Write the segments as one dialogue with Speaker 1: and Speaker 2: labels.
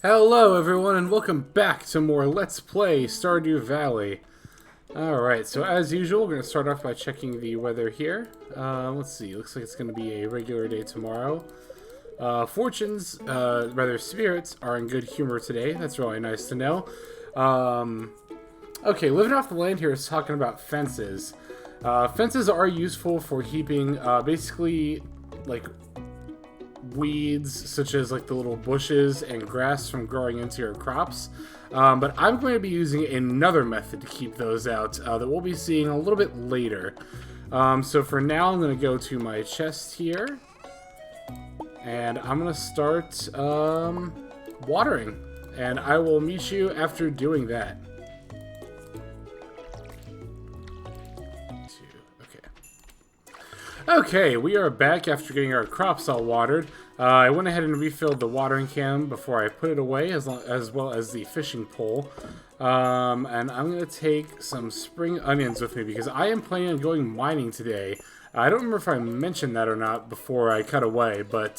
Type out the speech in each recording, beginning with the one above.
Speaker 1: Hello everyone and welcome back to more Let's Play Stardew Valley. Alright, so as usual, we're going to start off by checking the weather here. Let's see, looks like it's going to be a regular day tomorrow. Spirits are in good humor today. That's really nice to know. Okay, living off the land here is talking about fences. Fences are useful for keeping, basically, like, weeds such as like the little bushes and grass from growing into your crops, but I'm going to be using another method to keep those out that we'll be seeing a little bit later. So for now I'm going to go to my chest here and I'm going to start watering, and I will meet you after doing that. Okay, we are back after getting our crops all watered. I went ahead and refilled the watering can before I put it away, as well as the fishing pole. And I'm going to take some spring onions with me because I am planning on going mining today. I don't remember if I mentioned that or not before I cut away, but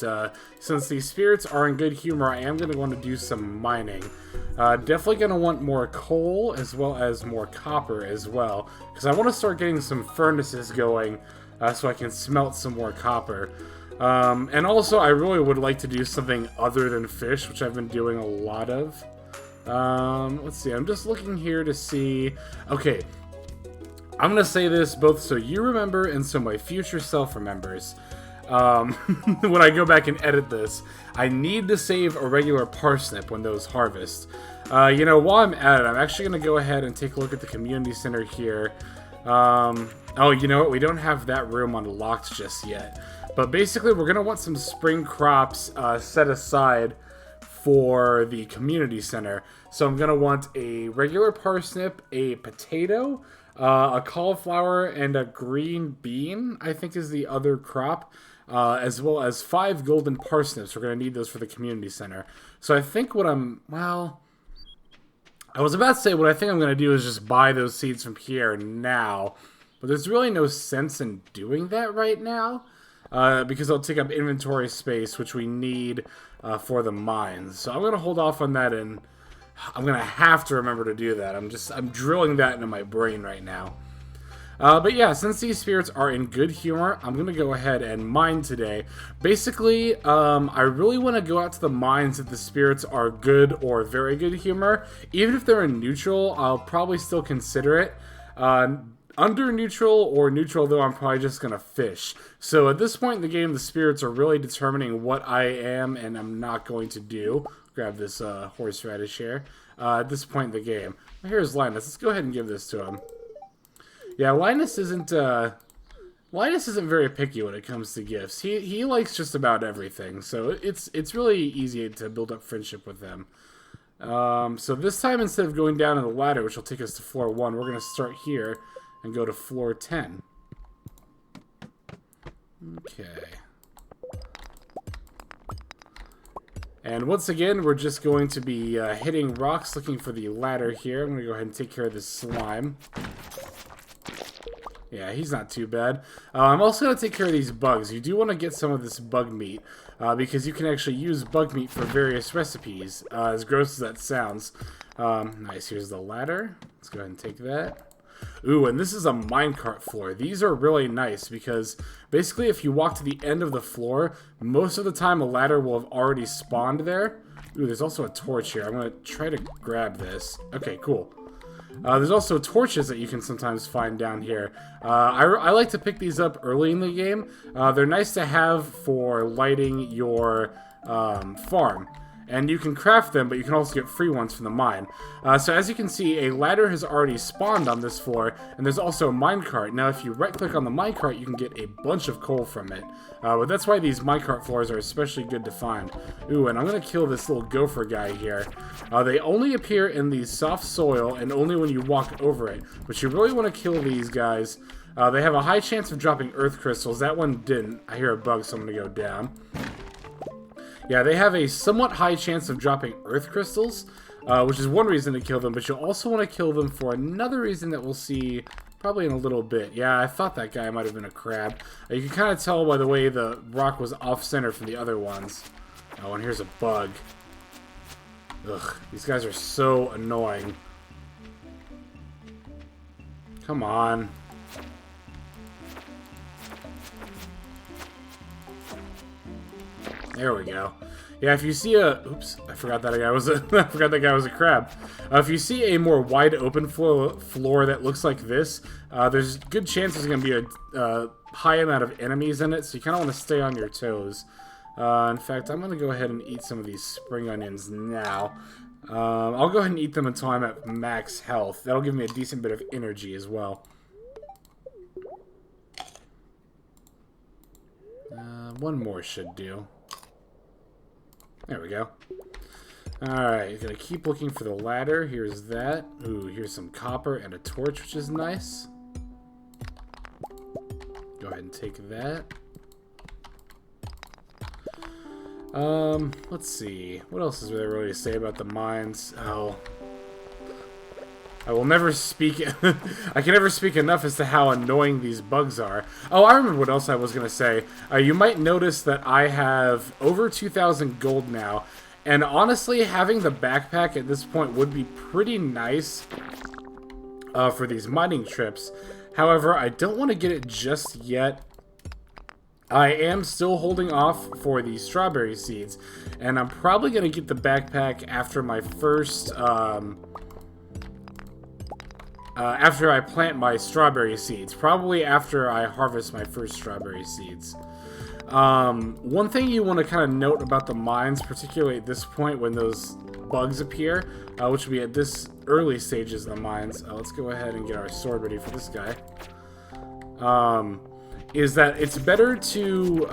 Speaker 1: since these spirits are in good humor, I am going to want to do some mining. Definitely going to want more coal as well as more copper as well, because I want to start getting some furnaces going. So I can smelt some more copper. And also, I really would like to do something other than fish, which I've been doing a lot of. Let's see, I'm just looking here to see... Okay, I'm going to say this both so you remember and so my future self remembers. When I go back and edit this, I need to save a regular parsnip when those harvest. You know, while I'm at it, I'm actually going to go ahead and take a look at the community center here. Oh, you know what? We don't have that room unlocked just yet. But basically, we're going to want some spring crops set aside for the community center. So I'm going to want a regular parsnip, a potato, a cauliflower, and a green bean, I think is the other crop, as well as 5 golden parsnips. We're going to need those for the community center. So I think what I was about to say what I think I'm going to do is just buy those seeds from here now. But there's really no sense in doing that right now, because it'll take up inventory space, which we need for the mines. So I'm going to hold off on that, and I'm going to have to remember to do that. I'm drilling that into my brain right now. But yeah, since these spirits are in good humor, I'm going to go ahead and mine today. Basically, I really want to go out to the mines if the spirits are good or very good humor. Even if they're in neutral, I'll probably still consider it. Under neutral or neutral, though, I'm probably just going to fish. So at this point in the game, the spirits are really determining what I am and I'm not going to do. Grab this horseradish here. At this point in the game. Here's Linus. Let's go ahead and give this to him. Yeah, Linus isn't very picky when it comes to gifts. He likes just about everything. So it's really easy to build up friendship with them. So this time, instead of going down in the ladder, which will take us to floor 1, we're going to start here and go to floor 10. Okay. And once again, we're just going to be hitting rocks looking for the ladder here. I'm going to go ahead and take care of this slime. Yeah, he's not too bad. I'm also going to take care of these bugs. You do want to get some of this bug meat, because you can actually use bug meat for various recipes, as gross as that sounds. Nice, here's the ladder. Let's go ahead and take that. Ooh, and this is a minecart floor. These are really nice because basically if you walk to the end of the floor, most of the time a ladder will have already spawned there. Ooh, there's also a torch here. I'm going to try to grab this. Okay, cool. There's also torches that you can sometimes find down here. I like to pick these up early in the game. They're nice to have for lighting your farm. And you can craft them, but you can also get free ones from the mine. So as you can see, a ladder has already spawned on this floor, and there's also a minecart. Now, if you right-click on the minecart, you can get a bunch of coal from it. But that's why these minecart floors are especially good to find. Ooh, and I'm going to kill this little gopher guy here. They only appear in the soft soil, and only when you walk over it. But you really want to kill these guys. They have a high chance of dropping earth crystals. That one didn't. I hear a bug, so I'm going to go down. Yeah, they have a somewhat high chance of dropping earth crystals, which is one reason to kill them, but you'll also want to kill them for another reason that we'll see probably in a little bit. Yeah, I thought that guy might have been a crab. You can kind of tell by the way the rock was off-center from the other ones. Oh, and here's a bug. Ugh, these guys are so annoying. Come on. There we go. Yeah, if you see a... Oops, I forgot that guy was a... I forgot that guy was a crab. If you see a more wide open floor that looks like this, there's good chance there's going to be a high amount of enemies in it, so you kind of want to stay on your toes. In fact, I'm going to go ahead and eat some of these spring onions now. I'll go ahead and eat them until I'm at max health. That'll give me a decent bit of energy as well. One more should do. There we go. Alright, gonna keep looking for the ladder. Here's that. Ooh, here's some copper and a torch, which is nice. Go ahead and take that. Let's see. What else is there really to say about the mines? Oh. I will never speak... I can never speak enough as to how annoying these bugs are. Oh, I remember what else I was going to say. You might notice that I have over 2,000 gold now. And honestly, having the backpack at this point would be pretty nice for these mining trips. However, I don't want to get it just yet. I am still holding off for the strawberry seeds. And I'm probably going to get the backpack after my first... after I plant my strawberry seeds. Probably after I harvest my first strawberry seeds. One thing you want to kind of note about the mines, particularly at this point when those bugs appear, which will be at this early stages of the mines. Let's go ahead and get our sword ready for this guy. Is that it's better to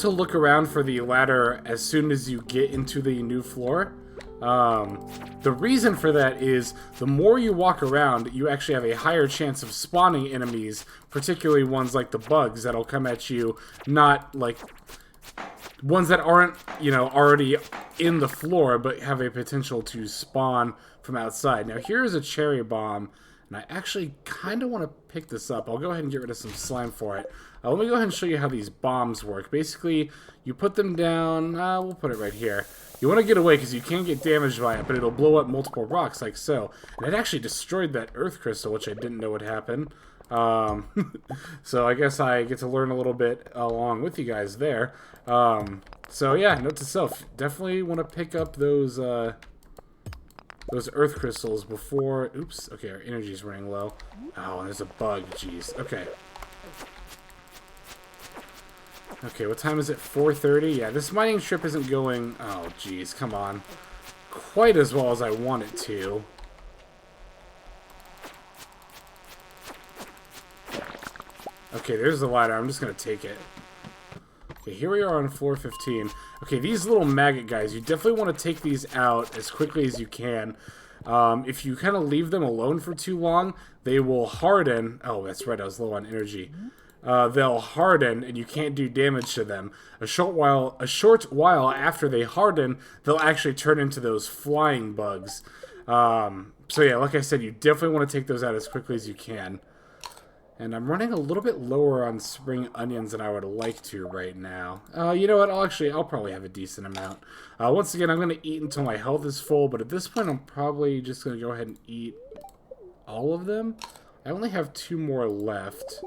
Speaker 1: look around for the ladder as soon as you get into the new floor. The reason for that is the more you walk around, you actually have a higher chance of spawning enemies, particularly ones like the bugs that'll come at you, not like ones that aren't, you know, already in the floor, but have a potential to spawn from outside. Now here's a cherry bomb, and I actually kind of want to pick this up. I'll go ahead and get rid of some slime for it. Let me go ahead and show you how these bombs work. Basically, you put them down, we'll put it right here. You want to get away because you can get damaged by it, but it'll blow up multiple rocks like so. And it actually destroyed that earth crystal, which I didn't know would happen. So I guess I get to learn a little bit along with you guys there. So yeah, note to self, definitely want to pick up those earth crystals before... Oops, okay, our energy's running low. Oh, and there's a bug, jeez. Okay. Okay, what time is it? 4:30? Yeah, this mining trip isn't going... Oh, jeez, come on. Quite as well as I want it to. Okay, there's the ladder. I'm just going to take it. Okay, here we are on floor 15. Okay, these little maggot guys, you definitely want to take these out as quickly as you can. If you kind of leave them alone for too long, they will harden. Oh, that's right, I was low on energy. They'll harden, and you can't do damage to them. A short while after they harden, they'll actually turn into those flying bugs. So yeah, like I said, you definitely want to take those out as quickly as you can. And I'm running a little bit lower on spring onions than I would like to right now. You know what? I'll probably have a decent amount. Once again, I'm going to eat until my health is full, but at this point, I'm probably just going to go ahead and eat all of them. I only have 2 more left.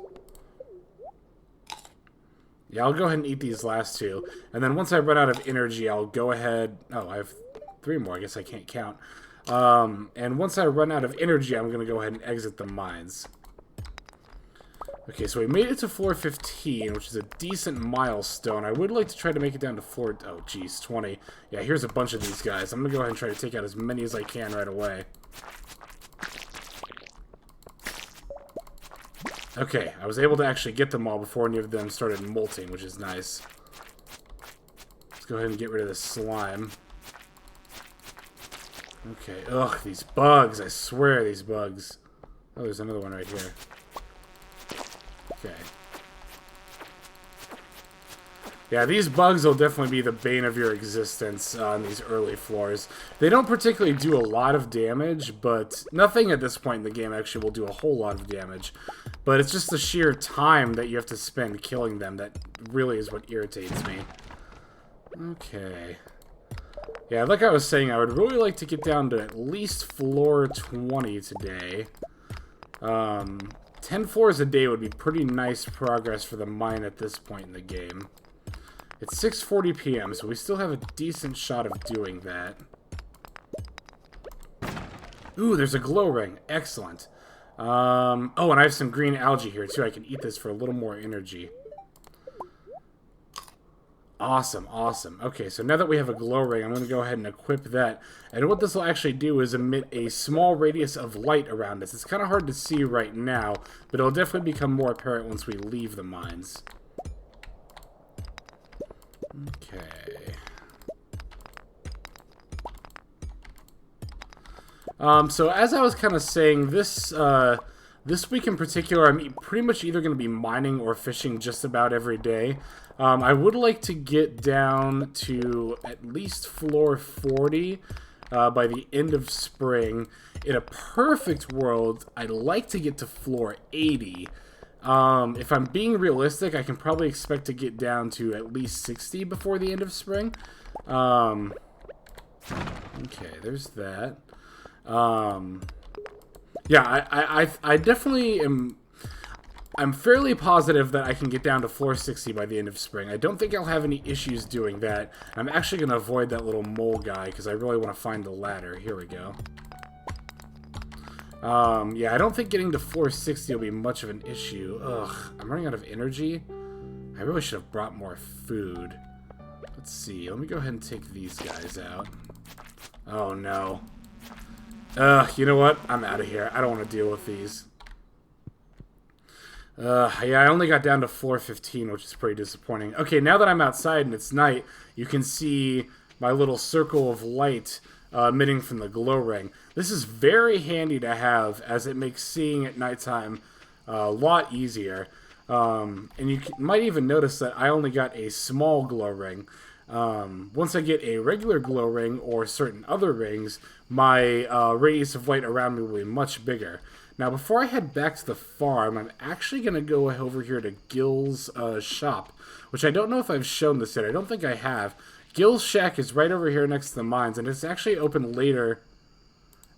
Speaker 1: Yeah, I'll go ahead and eat these last 2. And then once I run out of energy, I'll go ahead... Oh, I have 3 more. I guess I can't count. And once I run out of energy, I'm going to go ahead and exit the mines. Okay, so we made it to floor 15, which is a decent milestone. I would like to try to make it down to floor... Oh, geez, 20. Yeah, here's a bunch of these guys. I'm going to go ahead and try to take out as many as I can right away. Okay, I was able to actually get them all before any of them started molting, which is nice. Let's go ahead and get rid of this slime. Okay, ugh, these bugs. I swear, these bugs. Oh, there's another one right here. Okay. Yeah, these bugs will definitely be the bane of your existence on these early floors. They don't particularly do a lot of damage, but nothing at this point in the game actually will do a whole lot of damage. But it's just the sheer time that you have to spend killing them that really is what irritates me. Okay. Yeah, like I was saying, I would really like to get down to at least floor 20 today. 10 floors a day would be pretty nice progress for the mine at this point in the game. It's 6:40 p.m., so we still have a decent shot of doing that. Ooh, there's a glow ring. Excellent. Oh, and I have some green algae here, too. I can eat this for a little more energy. Awesome, awesome. Okay, so now that we have a glow ring, I'm going to go ahead and equip that. And what this will actually do is emit a small radius of light around us. It's kind of hard to see right now, but it'll definitely become more apparent once we leave the mines. Okay. So as I was kind of saying, this week in particular, I'm pretty much either going to be mining or fishing just about every day. I would like to get down to at least floor 40 by the end of spring. In a perfect world, I'd like to get to floor 80. If I'm being realistic, I can probably expect to get down to at least 60 before the end of spring. Okay, there's that. Yeah, I definitely am. I'm fairly positive that I can get down to floor 60 by the end of spring. I don't think I'll have any issues doing that. I'm actually going to avoid that little mole guy because I really want to find the ladder. Here we go. Yeah, I don't think getting to floor 60 will be much of an issue. Ugh, I'm running out of energy. I really should have brought more food. Let's see. Let me go ahead and take these guys out. Oh, no. You know what? I'm out of here. I don't want to deal with these. Yeah, I only got down to floor 15, which is pretty disappointing. Okay, now that I'm outside and it's night, you can see my little circle of light emitting from the glow ring. This is very handy to have, as it makes seeing at nighttime a lot easier. And you might even notice that I only got a small glow ring. Once I get a regular glow ring or certain other rings, my radius of light around me will be much bigger. Now, before I head back to the farm, I'm actually going to go over here to Gil's shop, which I don't know if I've shown this yet. I don't think I have. Gil's shack is right over here next to the mines, and it's actually open later.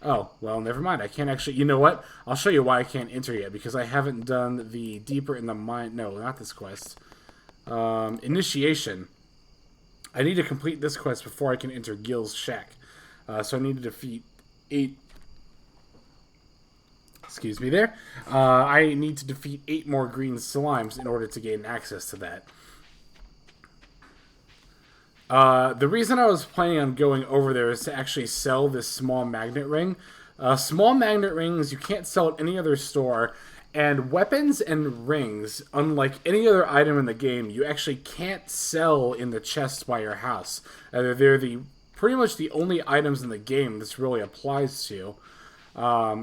Speaker 1: Oh, well, never mind. I can't actually... You know what? I'll show you why I can't enter yet, because I haven't done the deeper in the mine... No, not this quest. Initiation. I need to complete this quest before I can enter Gil's shack. So I need to defeat 8... Excuse me there. I need to defeat 8 more green slimes in order to gain access to that. The reason I was planning on going over there is to actually sell this small magnet ring. Small magnet rings you can't sell at any other store, and weapons and rings, unlike any other item in the game, you actually can't sell in the chest by your house. They're pretty much the only items in the game this really applies to.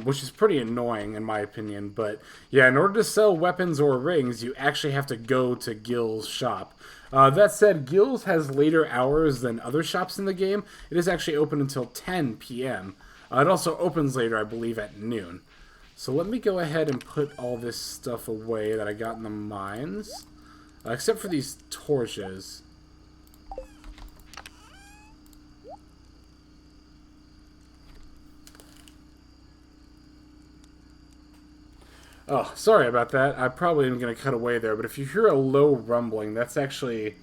Speaker 1: Which is pretty annoying in my opinion, but yeah, in order to sell weapons or rings, you actually have to go to Gil's shop. That said, Gil's has later hours than other shops in the game. It is actually open until 10 p.m. It also opens later, I believe, at noon. So let me go ahead and put all this stuff away that I got in the mines, except for these torches. Oh, sorry about that. I probably am going to cut away there, but if you hear a low rumbling, that's actually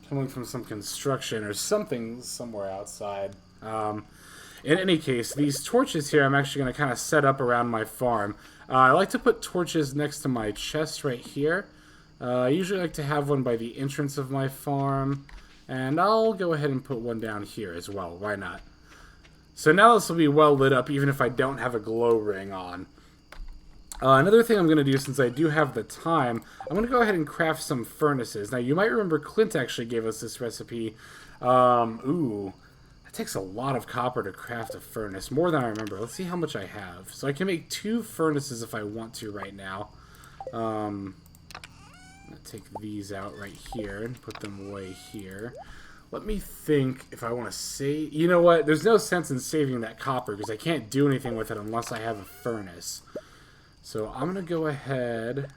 Speaker 1: coming from some construction or something somewhere outside. In any case, these torches here I'm actually going to kind of set up around my farm. I like to put torches next to my chest right here. I usually like to have one by the entrance of my farm, and I'll go ahead and put one down here as well. Why not? So now this will be well lit up even if I don't have a glow ring on. Another thing I'm going to do, since I do have the time, I'm going to go ahead and craft some furnaces. Now, you might remember Clint actually gave us this recipe. Ooh, it takes a lot of copper to craft a furnace, more than I remember. Let's see how much I have. So I can make 2 furnaces if I want to right now. I'm going to take these out right here and put them away here. Let me think if I want to save... You know what? There's no sense in saving that copper because I can't do anything with it unless I have a furnace. So I'm going to go ahead,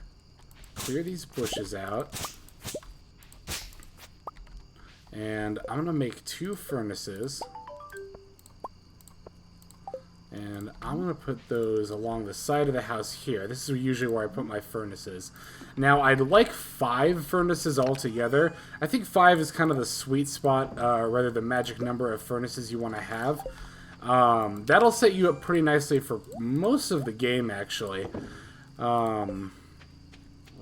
Speaker 1: clear these bushes out, And I'm going to make 2 furnaces. And I'm going to put those along the side of the house here. This is usually where I put my furnaces. Now, I'd like 5 furnaces altogether. I think 5 is kind of the sweet spot, or rather the magic number of furnaces you want to have. That'll set you up pretty nicely for most of the game, actually. What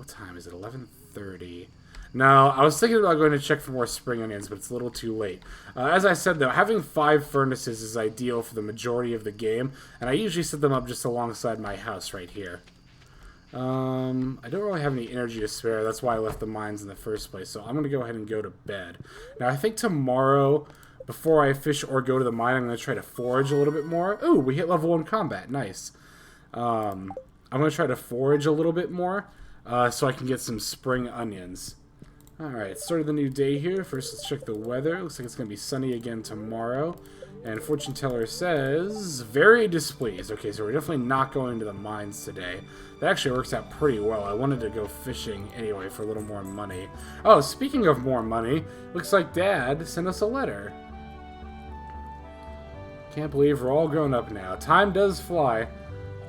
Speaker 1: time is it? 11:30. No, I was thinking about going to check for more spring onions, but it's a little too late. As I said, though, having 5 furnaces is ideal for the majority of the game, and I usually set them up just alongside my house right here. I don't really have any energy to spare. That's why I left the mines in the first place, so I'm going to go ahead and go to bed. Now, I think tomorrow, before I fish or go to the mine, I'm going to try to forage a little bit more. Ooh, we hit level 1 combat. Nice. I'm going to try to forage a little bit more so I can get some spring onions. Alright, start of the new day here. First, let's check the weather. Looks like it's going to be sunny again tomorrow. And fortune teller says, very displeased. Okay, so we're definitely not going to the mines today. That actually works out pretty well. I wanted to go fishing anyway for a little more money. Oh, speaking of more money, looks like Dad sent us a letter. Can't believe we're all grown up now. Time does fly.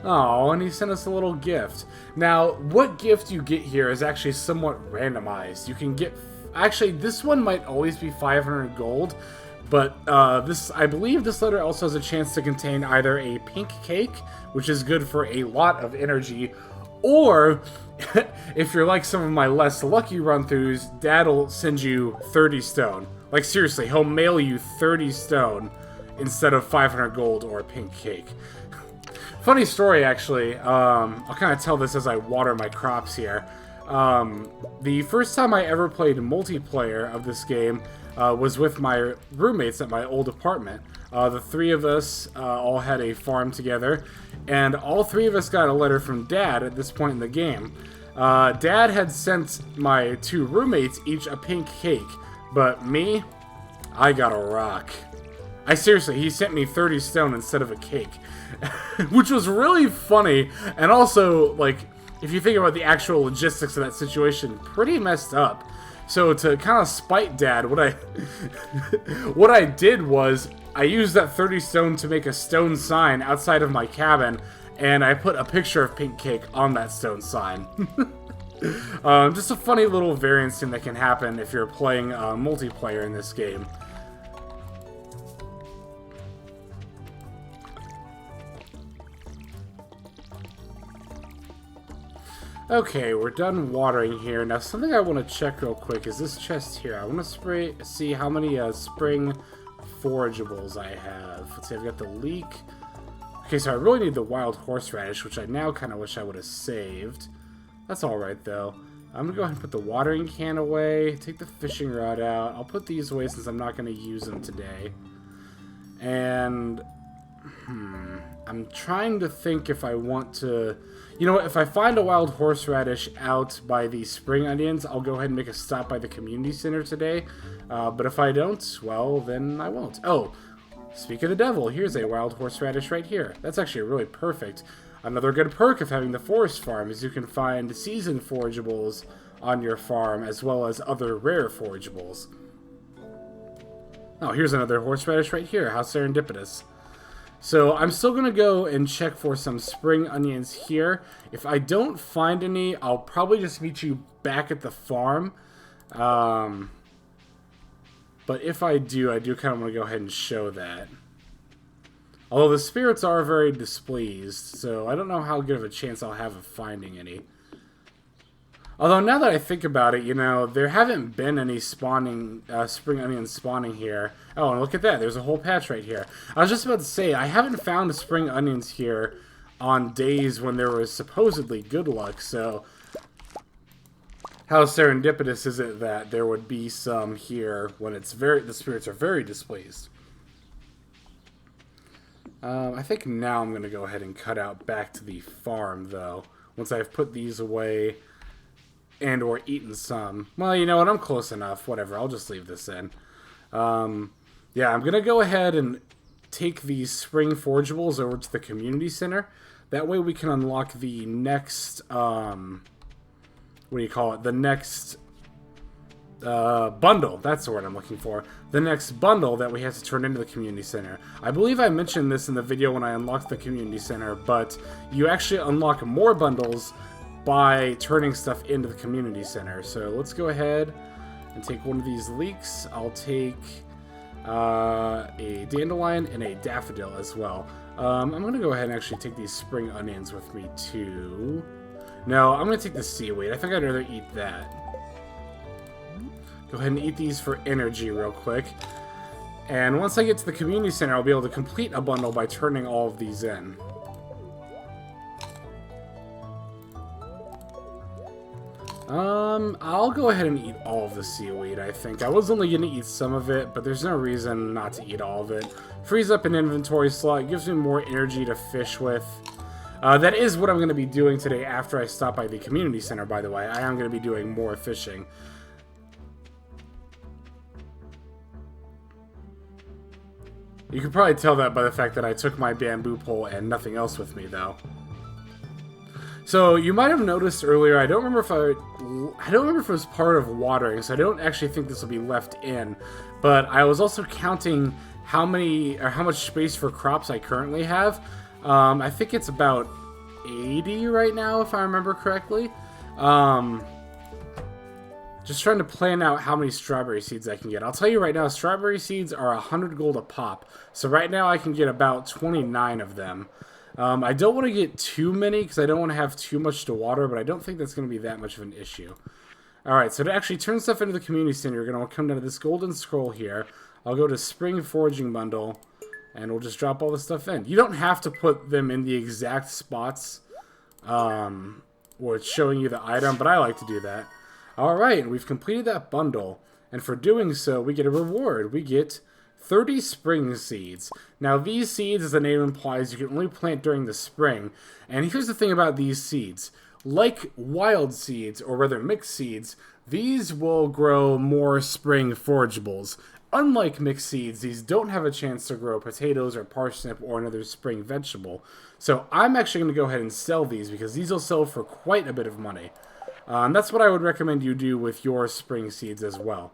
Speaker 1: Oh, and he sent us a little gift. Now, what gift you get here is actually somewhat randomized. You can get... Actually, this one might always be 500 gold, but I believe this letter also has a chance to contain either a pink cake, which is good for a lot of energy, or, if you're like some of my less lucky run-throughs, Dad'll send you 30 stone. Like, seriously, he'll mail you 30 stone instead of 500 gold or a pink cake. Funny story, actually. I'll kind of tell this as I water my crops here. The first time I ever played multiplayer of this game was with my roommates at my old apartment. The 3 of us all had a farm together, and all 3 of us got a letter from Dad at this point in the game. Dad had sent my 2 roommates each a pink cake, but me, I got a rock. Seriously, he sent me 30 stone instead of a cake. Which was really funny, and also, like, if you think about the actual logistics of that situation, pretty messed up. So to kind of spite Dad, what I did was, I used that 30 stone to make a stone sign outside of my cabin, and I put a picture of pink cake on that stone sign. Just a funny little variance thing that can happen if you're playing multiplayer in this game. Okay, we're done watering here. Now, something I want to check real quick is this chest here. I want to see how many spring forageables I have. Let's see, I've got the leek. Okay, so I really need the wild horseradish, which I now kind of wish I would have saved. That's alright, though. I'm going to go ahead and put the watering can away, take the fishing rod out. I'll put these away since I'm not going to use them today. And, I'm trying to think if I want to... You know what, if I find a wild horseradish out by the spring onions, I'll go ahead and make a stop by the community center today. But if I don't, well, then I won't. Oh, speak of the devil, here's a wild horseradish right here. That's actually really perfect. Another good perk of having the forest farm is you can find seasoned forageables on your farm, as well as other rare forageables. Oh, here's another horseradish right here. How serendipitous. So I'm still going to go and check for some spring onions here. If I don't find any, I'll probably just meet you back at the farm. But if I do kind of want to go ahead and show that. Although the spirits are very displeased, so I don't know how good of a chance I'll have of finding any. Although now that I think about it, you know, there haven't been any spawning, spring onions spawning here. Oh, and look at that, there's a whole patch right here. I was just about to say, I haven't found spring onions here on days when there was supposedly good luck, so... How serendipitous is it that there would be some here when the spirits are very displeased? I think now I'm going to go ahead and cut out back to the farm, though. Once I've put these away... and or eaten some. Well, you know what? I'm close enough. Whatever. I'll just leave this in. Yeah, I'm going to go ahead and take these spring forageables over to the community center. That way we can unlock the next, what do you call it? The next bundle. That's the word I'm looking for. The next bundle that we have to turn into the community center. I believe I mentioned this in the video when I unlocked the community center, but you actually unlock more bundles by turning stuff into the community center. So let's go ahead and take one of these leeks. I'll take a dandelion and a daffodil as well. I'm going to go ahead and actually take these spring onions with me too. No, I'm going to take the seaweed. I think I'd rather eat that. Go ahead and eat these for energy real quick. And once I get to the community center, I'll be able to complete a bundle by turning all of these in. I'll go ahead and eat all of the seaweed, I think. I was only going to eat some of it, but there's no reason not to eat all of it. Frees up an inventory slot, gives me more energy to fish with. That is what I'm going to be doing today after I stop by the community center, by the way. I am going to be doing more fishing. You can probably tell that by the fact that I took my bamboo pole and nothing else with me, though. So, you might have noticed earlier, I don't remember if it was part of watering, so I don't actually think this will be left in, but I was also counting how much space for crops I currently have. I think it's about 80 right now, if I remember correctly. Just trying to plan out how many strawberry seeds I can get. I'll tell you right now, strawberry seeds are 100 gold a pop, so right now I can get about 29 of them. I don't want to get too many because I don't want to have too much to water, but I don't think that's going to be that much of an issue. Alright, so to actually turn stuff into the community center, you're going to come down to this golden scroll here. I'll go to Spring Foraging Bundle, and we'll just drop all the stuff in. You don't have to put them in the exact spots where it's showing you the item, but I like to do that. Alright, and we've completed that bundle, and for doing so, we get a reward. We get 30 spring seeds. Now, these seeds, as the name implies, you can only plant during the spring. And here's the thing about these seeds. Like wild seeds, or rather mixed seeds, these will grow more spring forageables. Unlike mixed seeds, these don't have a chance to grow potatoes or parsnip or another spring vegetable. So I'm actually going to go ahead and sell these because these will sell for quite a bit of money. That's what I would recommend you do with your spring seeds as well.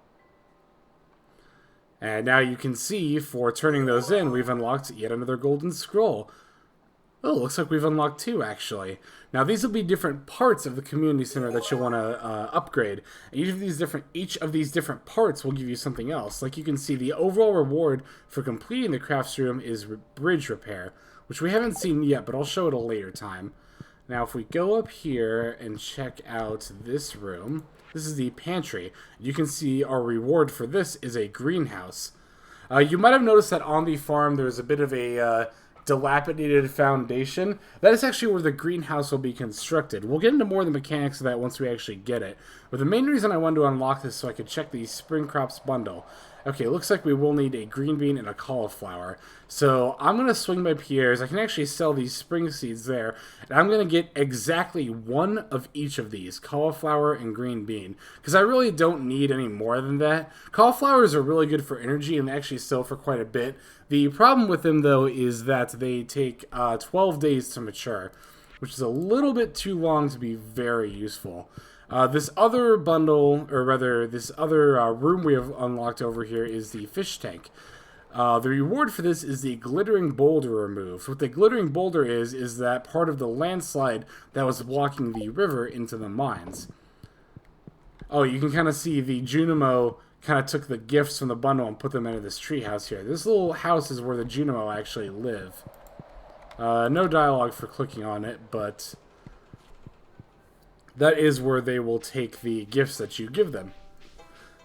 Speaker 1: And now you can see, for turning those in, we've unlocked yet another golden scroll. Oh, looks like we've unlocked 2, actually. Now, these will be different parts of the community center that you'll want to upgrade. And each of these different parts will give you something else. Like you can see, the overall reward for completing the crafts room is bridge repair, which we haven't seen yet, but I'll show it a later time. Now, if we go up here and check out this room, this is the pantry. You can see our reward for this is a greenhouse. You might have noticed that on the farm there's a bit of a dilapidated foundation. That is actually where the greenhouse will be constructed. We'll get into more of the mechanics of that once we actually get it. But the main reason I wanted to unlock this is so I could check the spring crops bundle. Okay, looks like we will need a green bean and a cauliflower. So I'm going to swing by Pierre's. I can actually sell these spring seeds there. And I'm going to get exactly one of each of these, cauliflower and green bean. Because I really don't need any more than that. Cauliflowers are really good for energy and they actually sell for quite a bit. The problem with them, though, is that they take 12 days to mature, which is a little bit too long to be very useful. This other bundle, or rather, this other room we have unlocked over here is the fish tank. The reward for this is the glittering boulder removed. What the glittering boulder is that part of the landslide that was blocking the river into the mines. Oh, you can kind of see the Junimo kind of took the gifts from the bundle and put them into this tree house here. This little house is where the Junimo actually live. No dialogue for clicking on it, but that is where they will take the gifts that you give them.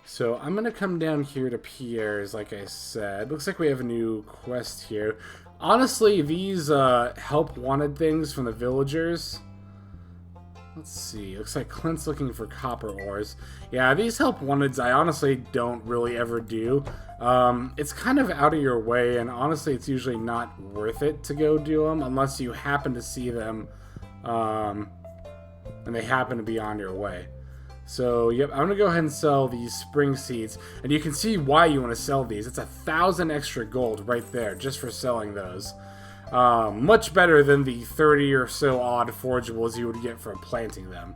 Speaker 1: So I'm going to come down here to Pierre's, like I said. Looks like we have a new quest here. Honestly, these help wanted things from the villagers. Let's see. Looks like Clint's looking for copper ores. Yeah, these help wanteds I honestly don't really ever do. It's kind of out of your way, and honestly it's usually not worth it to go do them unless you happen to see them and they happen to be on your way. So, yep, I'm going to go ahead and sell these spring seeds. And you can see why you want to sell these. It's 1,000 extra gold right there just for selling those. Much better than the 30 or so odd forageables you would get from planting them.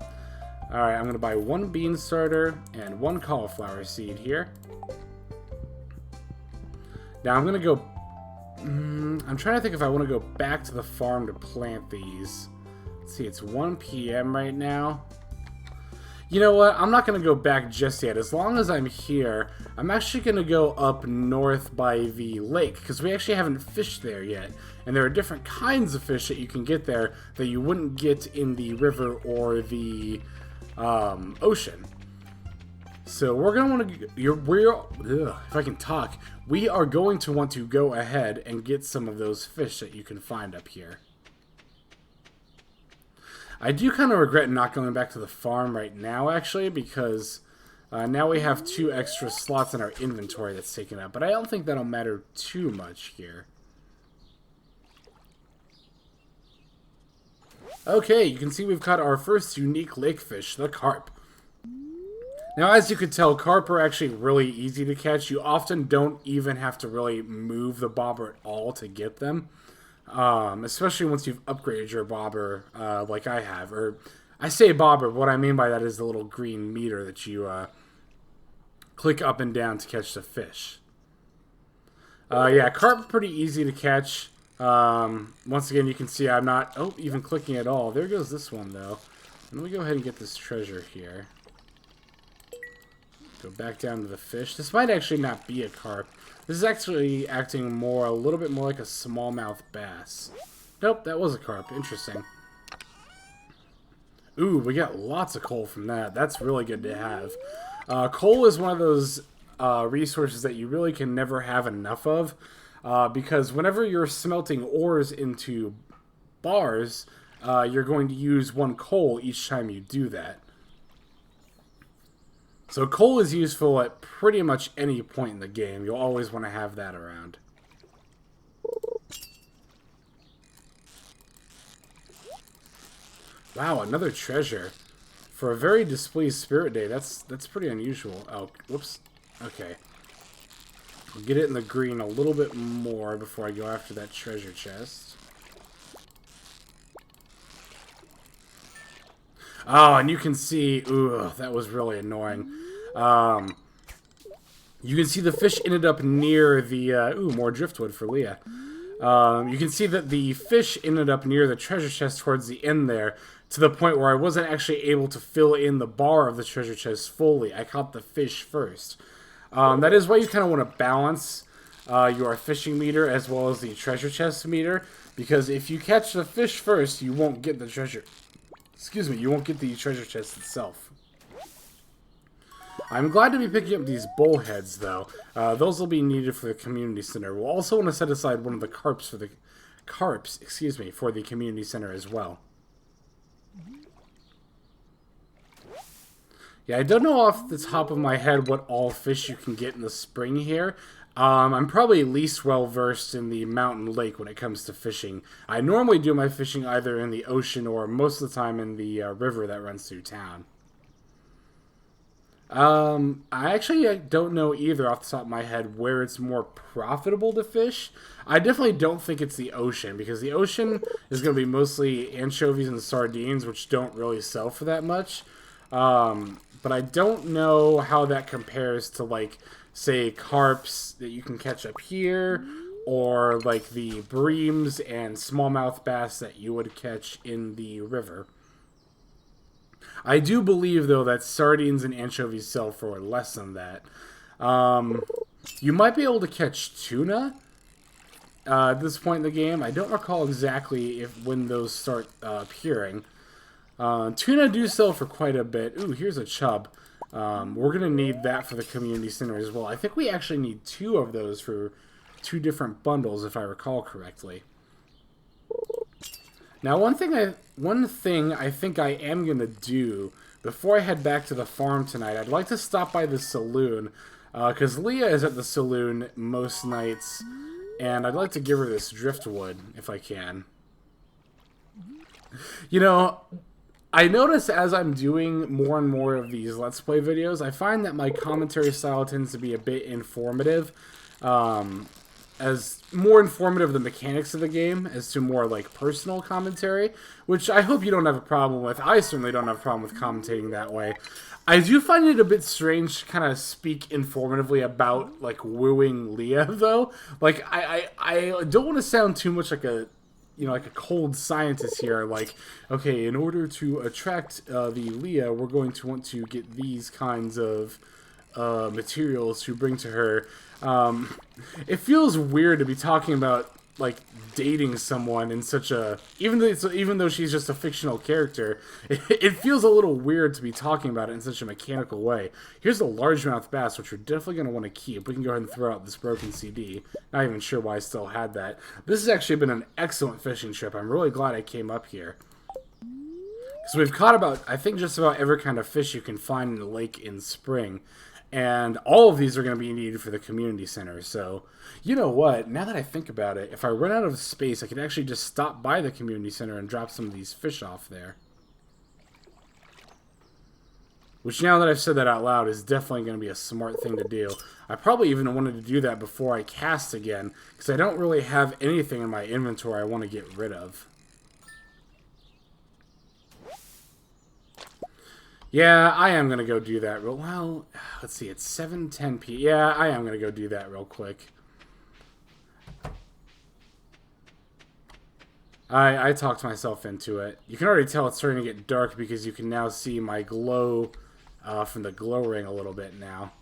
Speaker 1: Alright, I'm going to buy 1 bean starter and 1 cauliflower seed here. Now I'm going to go... I'm trying to think if I want to go back to the farm to plant these. Let's see, it's 1 p.m. right now. You know what? I'm not going to go back just yet. As long as I'm here, I'm actually going to go up north by the lake, because we actually haven't fished there yet. And there are different kinds of fish that you can get there that you wouldn't get in the river or the ocean. So we're going to want to... if I can talk. We are going to want to go ahead and get some of those fish that you can find up here. I do kind of regret not going back to the farm right now, actually, because now we have 2 extra slots in our inventory that's taken up. But I don't think that'll matter too much here. Okay, you can see we've caught our first unique lake fish, the carp. Now, as you can tell, carp are actually really easy to catch. You often don't even have to really move the bobber at all to get them. Especially once you've upgraded your bobber, like I have. Or, I say bobber, what I mean by that is the little green meter that you click up and down to catch the fish. Yeah, carp are pretty easy to catch. Once again, you can see I'm not even clicking at all. There goes this one, though. Let me go ahead and get this treasure here. Go back down to the fish. This might actually not be a carp. This is actually acting a little bit more like a smallmouth bass. Nope, that was a carp. Interesting. Ooh, we got lots of coal from that. That's really good to have. Coal is one of those resources that you really can never have enough of. Because whenever you're smelting ores into bars, you're going to use 1 coal each time you do that. So coal is useful at pretty much any point in the game. You'll always want to have that around. Wow, another treasure. For a very displeased spirit day, that's pretty unusual. Oh, whoops. Okay. I'll get it in the green a little bit more before I go after that treasure chest. Oh, and you can see... Ooh, that was really annoying. You can see the fish ended up near the... ooh, more driftwood for Leah. You can see that the fish ended up near the treasure chest towards the end there, to the point where I wasn't actually able to fill in the bar of the treasure chest fully. I caught the fish first. That is why you kind of want to balance your fishing meter as well as the treasure chest meter, because if you catch the fish first, you won't get the treasure... Excuse me, you won't get the treasure chest itself. I'm glad to be picking up these bullheads, though. Those will be needed for the community center. We'll also want to set aside one of the carps for the for the community center as well. Yeah, I don't know off the top of my head what all fish you can get in the spring here. I'm probably least well versed in the mountain lake when it comes to fishing. I normally do my fishing either in the ocean or most of the time in the river that runs through town. I actually don't know either off the top of my head where it's more profitable to fish. I definitely don't think it's the ocean, because the ocean is going to be mostly anchovies and sardines, which don't really sell for that much. But I don't know how that compares to, like, say, carps that you can catch up here, or, like, the breams and smallmouth bass that you would catch in the river. I do believe, though, that sardines and anchovies sell for less than that. You might be able to catch tuna at this point in the game. I don't recall exactly when those start appearing. Tuna do sell for quite a bit. Ooh, here's a chub. We're going to need that for the community center as well. I think we actually need 2 of those for 2 different bundles, if I recall correctly. Now, one thing I think I am going to do before I head back to the farm tonight, I'd like to stop by the saloon, because Leah is at the saloon most nights, and I'd like to give her this driftwood, if I can. You know, I notice as I'm doing more and more of these Let's Play videos, I find that my commentary style tends to be a bit informative, as more informative of the mechanics of the game as to more like personal commentary, which I hope you don't have a problem with. I certainly don't have a problem with commentating that way. I do find it a bit strange to kind of speak informatively about like wooing Leah, though. Like I don't want to sound too much like a like a cold scientist here. Like, okay, in order to attract the Leah, we're going to want to get these kinds of materials to bring to her. It feels weird to be talking about like dating someone in such a even though she's just a fictional character, it feels a little weird to be talking about it in such a mechanical way. Here's a largemouth bass, which we're definitely going to want to keep. We can go ahead and throw out this broken CD. Not even sure why I still had that. This has actually been an excellent fishing trip. I'm really glad I came up here. So we've caught about, I think, just about every kind of fish you can find in the lake in spring. And all of these are going to be needed for the community center. So, you know what? Now that I think about it, if I run out of space, I could actually just stop by the community center and drop some of these fish off there. Which, now that I've said that out loud, is definitely going to be a smart thing to do. I probably even wanted to do that before I cast again, because I don't really have anything in my inventory I want to get rid of. Yeah, I am going to go do that real... Well, let's see, it's 7:10 p.m. Yeah, I am going to go do that real quick. I talked myself into it. You can already tell it's starting to get dark because you can now see my glow from the glow ring a little bit now.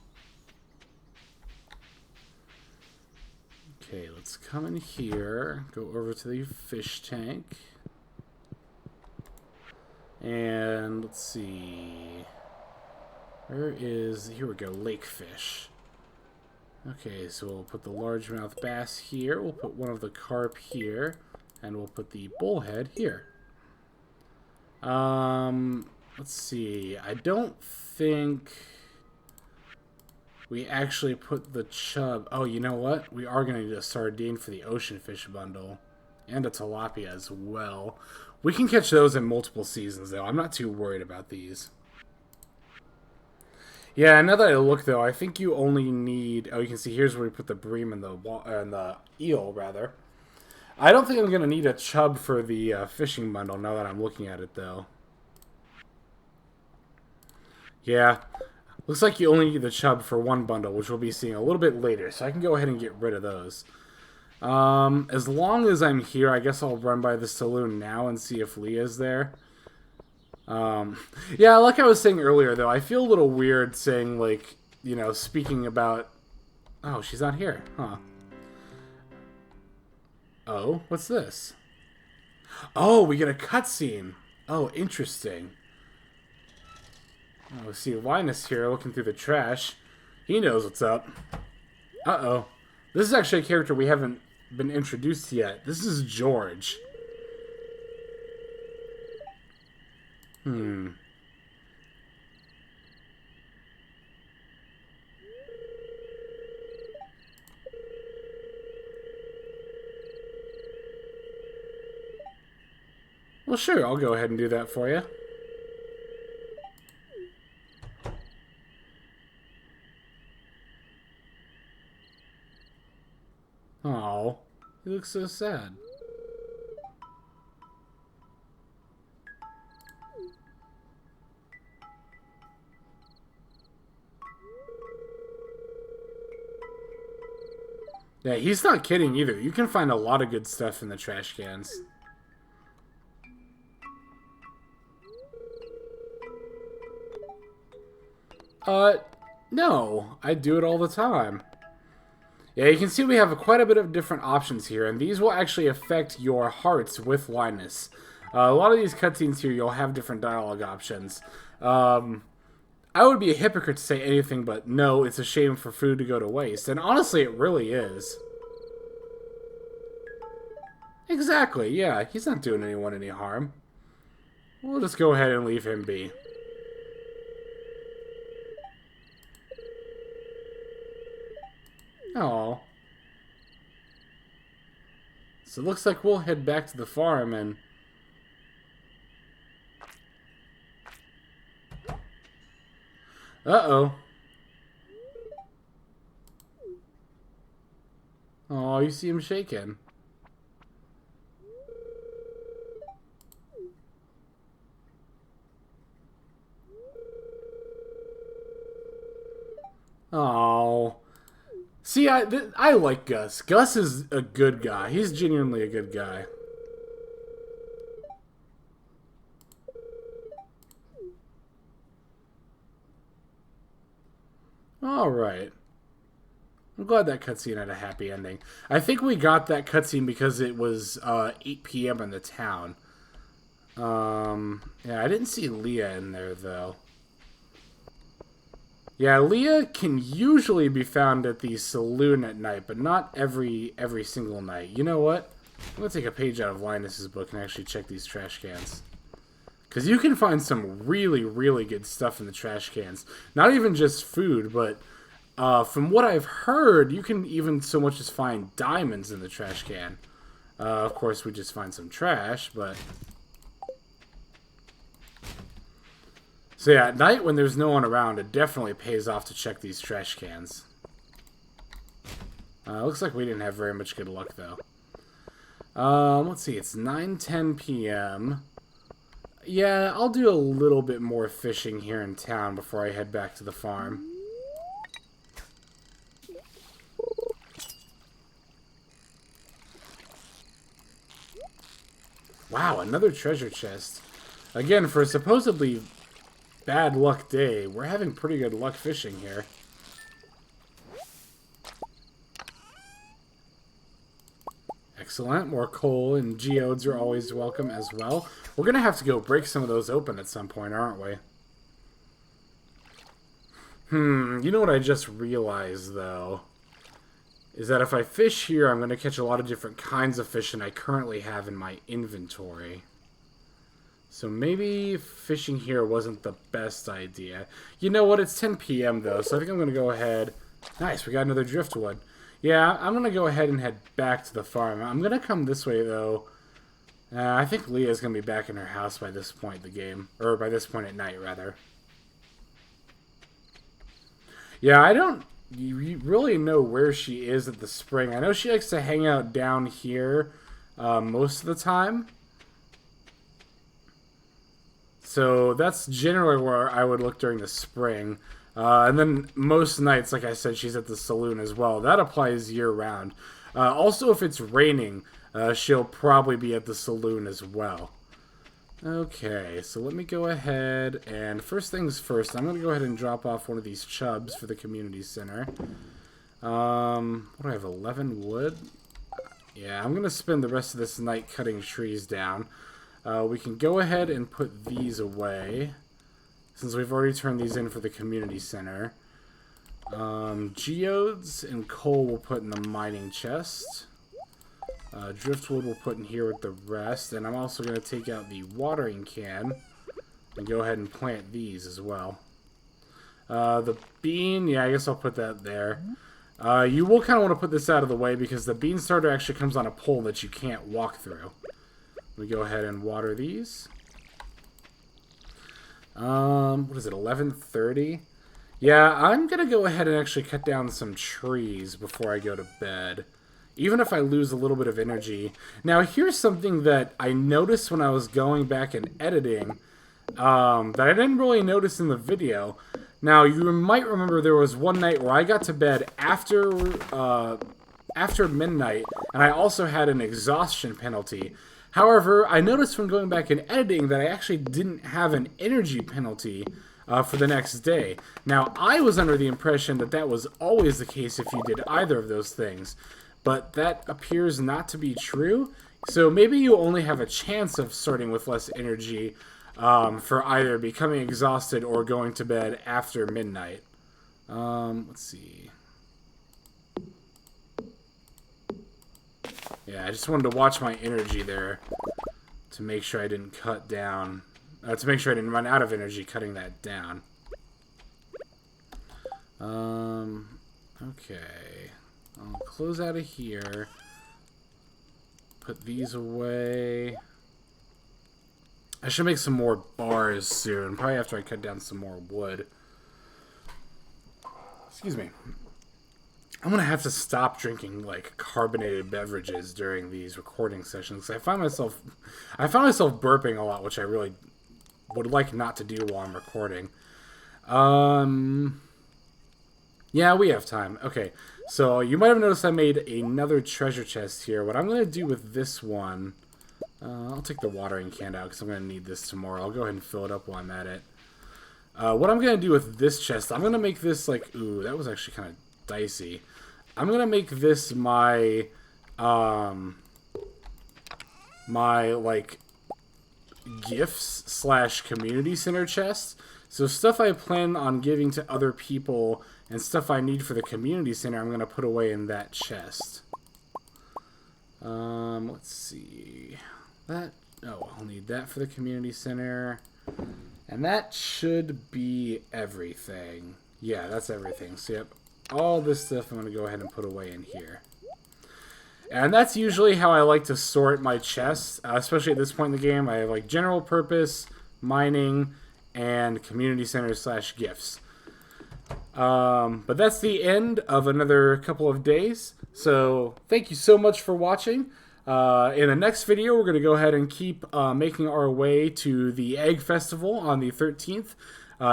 Speaker 1: Okay, let's come in here, go over to the fish tank. And let's see, where is, here we go, lake fish. Okay, so we'll put the largemouth bass here, we'll put one of the carp here, and we'll put the bullhead here. Let's see, I don't think we actually put the chub. Oh, you know what? We are going to need a sardine for the ocean fish bundle, and a tilapia as well. We can catch those in multiple seasons, though. I'm not too worried about these. Yeah, now that I look, though, I think you only need... Oh, you can see here's where we put the bream and the eel, rather. I don't think I'm going to need a chub for the fishing bundle, now that I'm looking at it, though. Yeah, looks like you only need the chub for one bundle, which we'll be seeing a little bit later, so I can go ahead and get rid of those. As long as I'm here, I guess I'll run by the saloon now and see if Leah's there. Yeah, like I was saying earlier, though, I feel a little weird saying, like, you know, speaking about... Oh, she's not here, huh? Oh, what's this? Oh, we get a cutscene. Oh, interesting. Oh, see Linus here looking through the trash. He knows what's up. Uh-oh. This is actually a character we haven't been introduced yet. This is George. Well, sure, I'll go ahead and do that for you. Oh, he looks so sad. Yeah, he's not kidding either. You can find a lot of good stuff in the trash cans. No. I do it all the time. Yeah, you can see we have quite a bit of different options here, and these will actually affect your hearts with Linus. A lot of these cutscenes here, you'll have different dialogue options. I would be a hypocrite to say anything but, no, it's a shame for food to go to waste. And honestly, it really is. Exactly, yeah, he's not doing anyone any harm. We'll just go ahead and leave him be. Oh. So it looks like we'll head back to the farm and... Uh-oh. Oh, you see him shaking. Oh. See, I like Gus. Gus is a good guy. He's genuinely a good guy. Alright. I'm glad that cutscene had a happy ending. I think we got that cutscene because it was 8 p.m. in the town. Yeah, I didn't see Leah in there, though. Yeah, Leah can usually be found at the saloon at night, but not every single night. You know what? I'm going to take a page out of Linus's book and actually check these trash cans. Because you can find some really, really good stuff in the trash cans. Not even just food, but from what I've heard, you can even so much as find diamonds in the trash can. Of course, we just find some trash, but... So yeah, at night when there's no one around, it definitely pays off to check these trash cans. Looks like we didn't have very much good luck, though. Let's see, it's 9:10 p.m. Yeah, I'll do a little bit more fishing here in town before I head back to the farm. Wow, another treasure chest. Again, for a supposedly bad luck day, we're having pretty good luck fishing here. Excellent. More coal and geodes are always welcome as well. We're going to have to go break some of those open at some point, aren't we? You know what I just realized, though? Is that if I fish here, I'm going to catch a lot of different kinds of fish than I currently have in my inventory. So maybe fishing here wasn't the best idea. You know what? It's 10 p.m. though, so I think I'm going to go ahead. Nice, we got another driftwood. Yeah, I'm going to go ahead and head back to the farm. I'm going to come this way, though. I think Leah's going to be back in her house by this point in the game. Or by this point at night, rather. Yeah, I don't really know where she is at the spring. I know she likes to hang out down here most of the time. So that's generally where I would look during the spring. And then most nights, like I said, she's at the saloon as well. That applies year-round. Also, if it's raining, she'll probably be at the saloon as well. Okay, so let me go ahead and first things first, I'm going to go ahead and drop off one of these chubs for the community center. What do I have, 11 wood? Yeah, I'm going to spend the rest of this night cutting trees down. We can go ahead and put these away, since we've already turned these in for the community center. Geodes and coal we'll put in the mining chest. Driftwood we'll put in here with the rest, and I'm also going to take out the watering can and go ahead and plant these as well. The bean, yeah, I guess I'll put that there. You will kind of want to put this out of the way because the bean starter actually comes on a pole that you can't walk through. We go ahead and water these. What is it, 11:30? Yeah, I'm going to go ahead and actually cut down some trees before I go to bed. Even if I lose a little bit of energy. Now, here's something that I noticed when I was going back and editing that I didn't really notice in the video. Now, you might remember there was one night where I got to bed after midnight, and I also had an exhaustion penalty. However, I noticed when going back and editing that I actually didn't have an energy penalty for the next day. Now, I was under the impression that that was always the case if you did either of those things. But that appears not to be true. So maybe you only have a chance of starting with less energy for either becoming exhausted or going to bed after midnight. Let's see. Yeah, I just wanted to watch my energy there to make sure I didn't cut down. To make sure I didn't run out of energy cutting that down. Okay. I'll close out of here. Put these away. I should make some more bars soon. Probably after I cut down some more wood. Excuse me. I'm gonna have to stop drinking like carbonated beverages during these recording sessions. I find myself burping a lot, which I really would like not to do while I'm recording. Yeah, we have time. Okay, so you might have noticed I made another treasure chest here. What I'm gonna do with this one, I'll take the watering can out because I'm gonna need this tomorrow. I'll go ahead and fill it up while I'm at it. What I'm gonna do with this chest, I'm gonna make this like, ooh, that was actually kind of dicey. I'm gonna make this my like gifts / community center chest. So stuff I plan on giving to other people and stuff I need for the community center, I'm gonna put away in that chest. Let's see. That, oh, I'll need that for the community center. And that should be everything. Yeah, that's everything. So yep, all this stuff I'm going to go ahead and put away in here. And that's usually how I like to sort my chests, especially at this point in the game. I have like general purpose, mining, and community center / gifts. But that's the end of another couple of days. So thank you so much for watching. In the next video, we're going to go ahead and keep making our way to the Egg Festival on the 13th,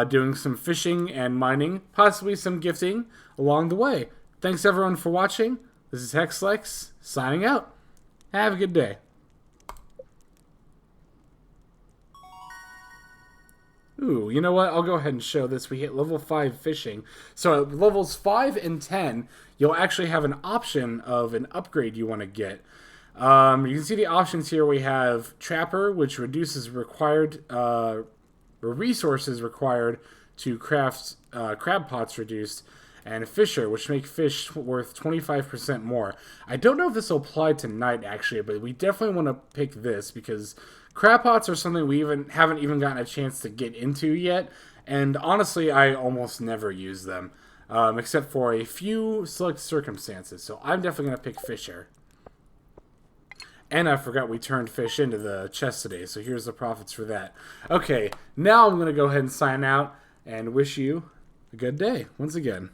Speaker 1: doing some fishing and mining, possibly some gifting along the way. Thanks everyone for watching. This is HexLex, signing out. Have a good day. Ooh, you know what? I'll go ahead and show this. We hit level 5 fishing. So at levels 5 and 10, you'll actually have an option of an upgrade you want to get. You can see the options here. We have Trapper, which reduces required resources required to craft crab pots reduced, and Fisher, which make fish worth 25% more. I don't know if this will apply to night actually, but we definitely want to pick this because crab pots are something we haven't even gotten a chance to get into yet, and honestly, I almost never use them, except for a few select circumstances. So I'm definitely gonna pick Fisher. And I forgot we turned fish into the chest today, so here's the profits for that. Okay, now I'm going to go ahead and sign out and wish you a good day once again.